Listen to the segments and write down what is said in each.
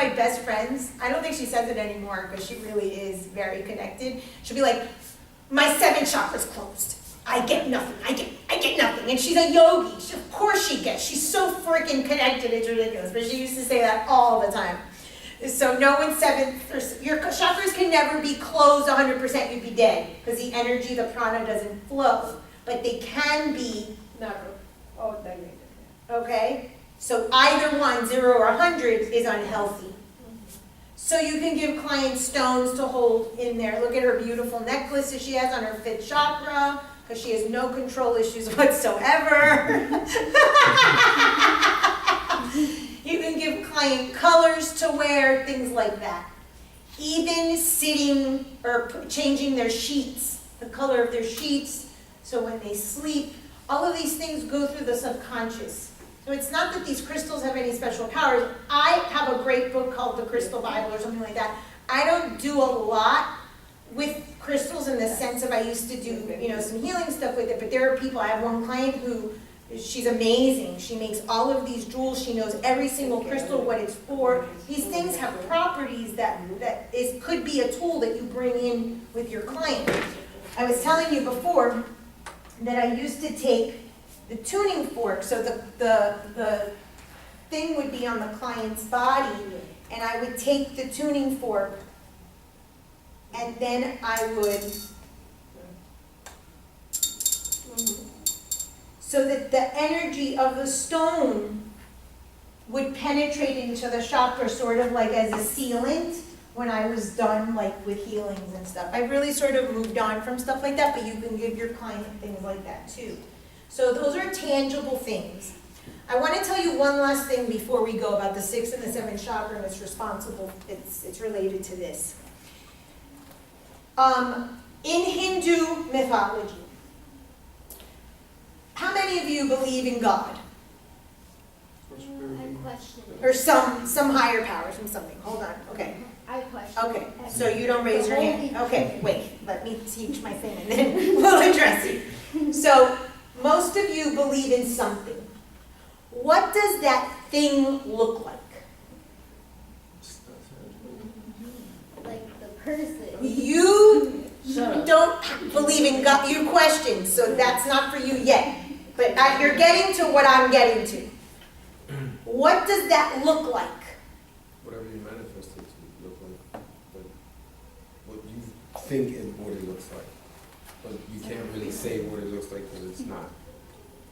my best friends, I don't think she says it anymore because she really is very connected. She'll be like, my 7 chakras closed. I get nothing. I get nothing. And she's a yogi. Of course she gets. She's so freaking connected. It's ridiculous. But she used to say that all the time. So no one's 7, your chakras can never be closed 100%. You'd be dead because the energy, the prana doesn't flow. But they can be negative. Okay? So either one, 0 or 100, is unhealthy. So you can give clients stones to hold in there. Look at her beautiful necklace that she has on her 5th chakra, because she has no control issues whatsoever. You can give client colors to wear, things like that. Even sitting or changing their sheets, the color of their sheets, so when they sleep, all of these things go through the subconscious. So it's not that these crystals have any special powers. I have a great book called The Crystal Bible or something like that. I don't do a lot with crystals in the sense of I used to do, some healing stuff with it, but there are people, I have one client who, she's amazing. She makes all of these jewels. She knows every single crystal, what it's for. These things have properties that could be a tool that you bring in with your client. I was telling you before that I used to take the tuning fork, so the thing would be on the client's body, and I would take the tuning fork, and then I would, so that the energy of the stone would penetrate into the chakra, sort of like as a sealant, when I was done with healings and stuff. I really sort of moved on from stuff like that, but you can give your client things like that too. So those are tangible things. I want to tell you one last thing before we go about the 6th and the 7th chakra, and it's related to this. In Hindu mythology, how many of you believe in God? I question. Or some higher powers from something? Hold on, okay. I question. Okay, so you don't raise your hand. Okay, wait, let me teach my thing and then we'll address you. So, most of you believe in something. What does that thing look like? Like the person. You don't believe in God. You question, so that's not for you yet. But you're getting to what I'm getting to. What does that look like? Whatever you manifest it to look like. But what you think is what it looks like. But you can't really say what it looks like because it's not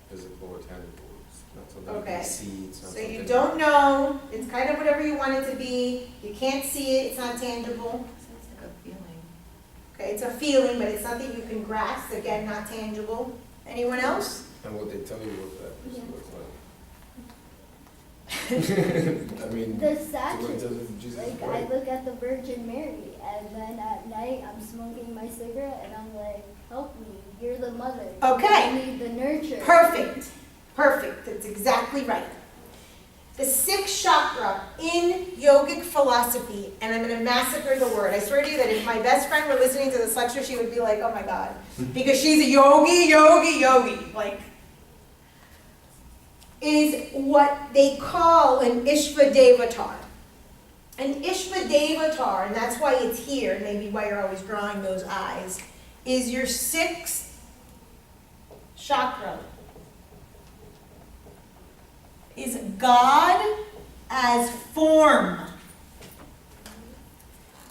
physical or tangible. It's not something you can see. It's not So you don't know. It's kind of whatever you want it to be. You can't see it. It's not tangible. Sounds like a feeling. Okay, it's a feeling, but it's something you can grasp. Again, not tangible. Anyone else? And what they tell you what that person looks like. I mean, The what statue. does it- Jesus Like Christ. I look at the Virgin Mary, and then at night I'm smoking my cigarette, and I'm like, "Help me! You're the mother. Okay. I need the nurture." Perfect. Perfect. That's exactly right. The 6th chakra in yogic philosophy, and I'm going to massacre the word. I swear to you that if my best friend were listening to this lecture, she would be like, oh my God. Because she's a yogi. Like, is what they call an Ishvadevatar. An Ishvadevatar, and that's why it's here, maybe why you're always drawing those eyes, is your 6th chakra. Is God as form.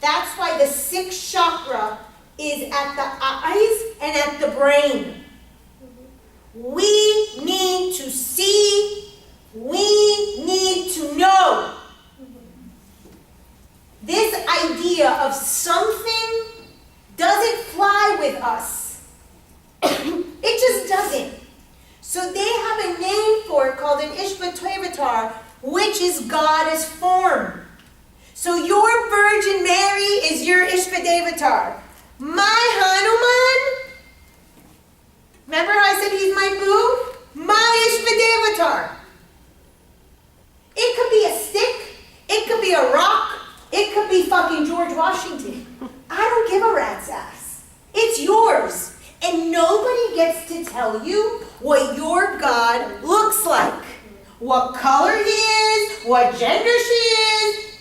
That's why the 6th chakra is at the eyes and at the brain. We need to see, we need to know. This idea of something doesn't fly with us. It just doesn't. So they have a name for it called an Ishvadevatar, which is God as form. So your Virgin Mary is your Ishvadevatar. My Hanuman, remember how I said he's my boo? My Ishvadevatar. It could be a stick, it could be a rock, it could be fucking George Washington. I don't give a rat's ass. It's yours. And nobody gets to tell you what your God looks like. What color he is, what gender she is.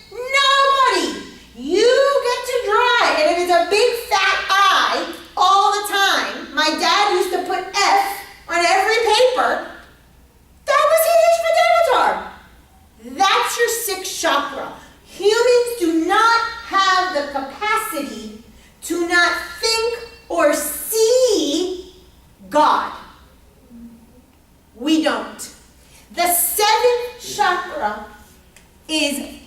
chakra. Humans do not have the capacity to not think or see God. We don't. The seventh chakra is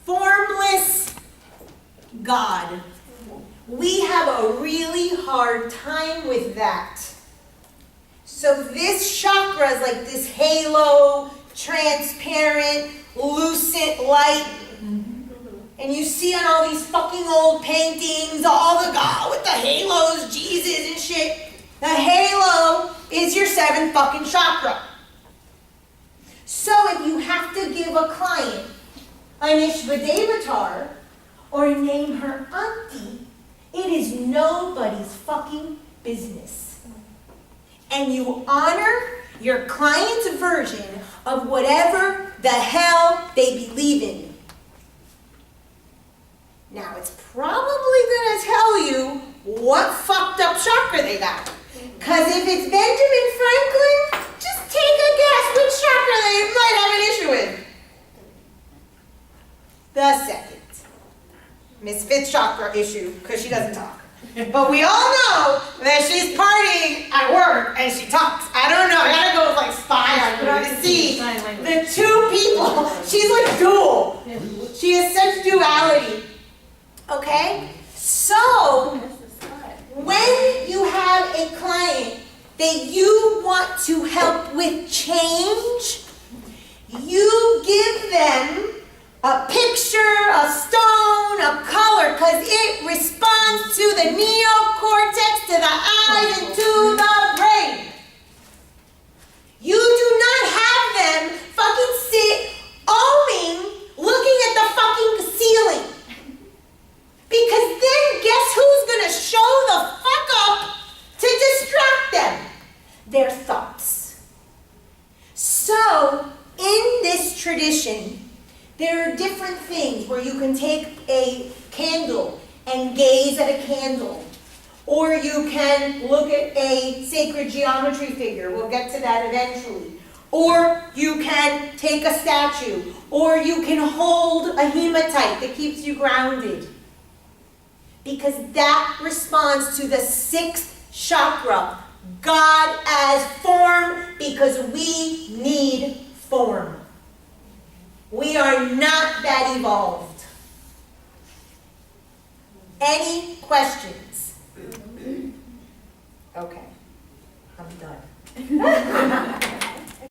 formless God. We have a really hard time with that. So this chakra is like this halo, transparent, lucent light. And you see on all these fucking old paintings, all the God with the halos, Jesus and shit. The halo is your seventh fucking chakra. So if you have to give a client an Ishvadevatar or name her auntie, it is nobody's fucking business. And you honor your client's version of whatever the hell they believe in. Now, it's probably going to tell you what fucked up chakra they got. Because if it's Benjamin Franklin, just take a guess which chakra they might have an issue with. The second. Miss Fifth chakra issue, because she doesn't talk. But we all know that she's partying at work and she talks. I don't know, I gotta go like spy on her to see the two people. She's like dual. She has such duality. Okay? So, when you have a client that you want to help with change, you give them a picture, a stone, a color, because it responds to the neocortex, to the eyes, and to the brain. You do not have them fucking sit oming, looking at the fucking ceiling. Because then guess who's going to show the fuck up to distract them? Their thoughts. So, in this tradition, there are different things where you can take a candle and gaze at a candle. Or you can look at a sacred geometry figure. We'll get to that eventually. Or you can take a statue. Or you can hold a hematite that keeps you grounded. Because that responds to the sixth chakra, God as form, because we need form. We are not that evolved. Any questions? Okay, I'm done.